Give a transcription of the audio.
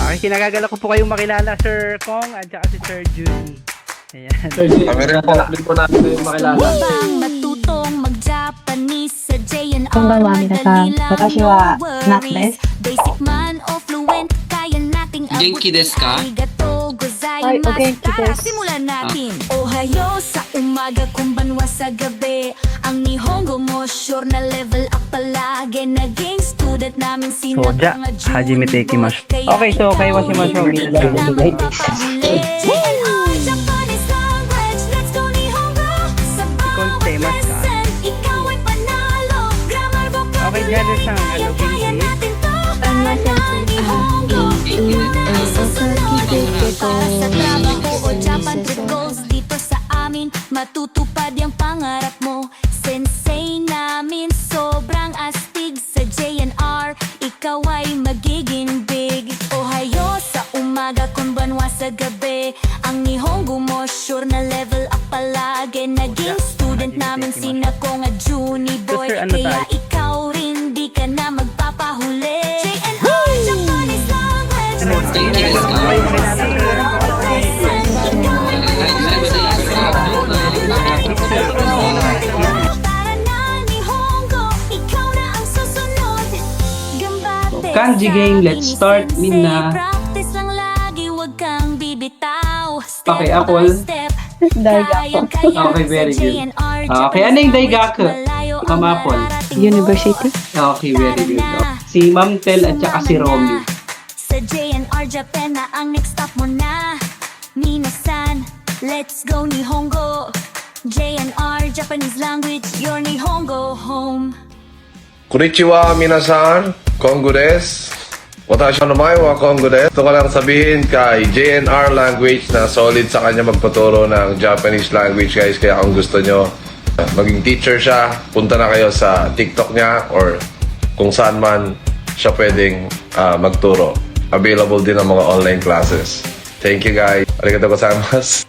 Okay, kinagagala ko po kayong makilala, Sir Kong at saka si Sir Junie. Ayan. Kami rin po natin kayong makilala. Matutong mag-Japanese sa JandR. こんばんは皆さん私はナツです Basic man o fluent, kaya nating Genki desu ka? Arigatou Ay, gozaimasu. okay, Tara, yes. simulan natin. Ohayo sa umaga, kumbanwa sa gabi. Ang Nihongo mo, sure na level up palagi. Naging student namin So, ja, hajime te ikimasu. Okay, so kay washimasho. JandR, Japanese language, let's go Nihongo. Sa bawat temas ka. lesson, ikaw ay panalo. Grammar, Okay, dyan vocabulary, sa kaya kaya Genki. natin to. Nihongo, para sa trabaho o Japan trip goals dito sa amin, matutupad yung pangarap mo. Sensei namin sobrang astig sa JandR, ikaw ay magiging big. Ohayo sa umaga, konbanwa sa gabi. Ang Nihongo mo sure na level up palagi. Naging student namin sina Kong at Junie boy, Sir, ano kaya tayo? ikaw rin di ka na magpapahuli. JandR, Japanese language, let's go Genki desu ka? Kanji game, let's start, Minna. Practice lang lagi, wag kang bibitaw. Okay, Apple. Daigaku. Okay, very good. Okay, ano yung Daigaku? Ma'am Apple. University. Okay, very good. Si Ma'am Tel at saka si Romy. Sa JandR Japan na ang next stop mo na. Minasan, let's go Nihongo. JandR Japanese language, your Nihongo home. Konnichiwa minasan, Kongo desu. Watashi no mai wa Kongo desu. Gusto ko lang sabihin kay JandR Language na solid sa kanya magpaturo ng Japanese language guys. Kaya kung gusto nyo maging teacher siya, punta na kayo sa TikTok niya or kung saan man siya pwedeng magturo. Available din ang mga online classes. Thank you guys. Arigatou gozaimasu.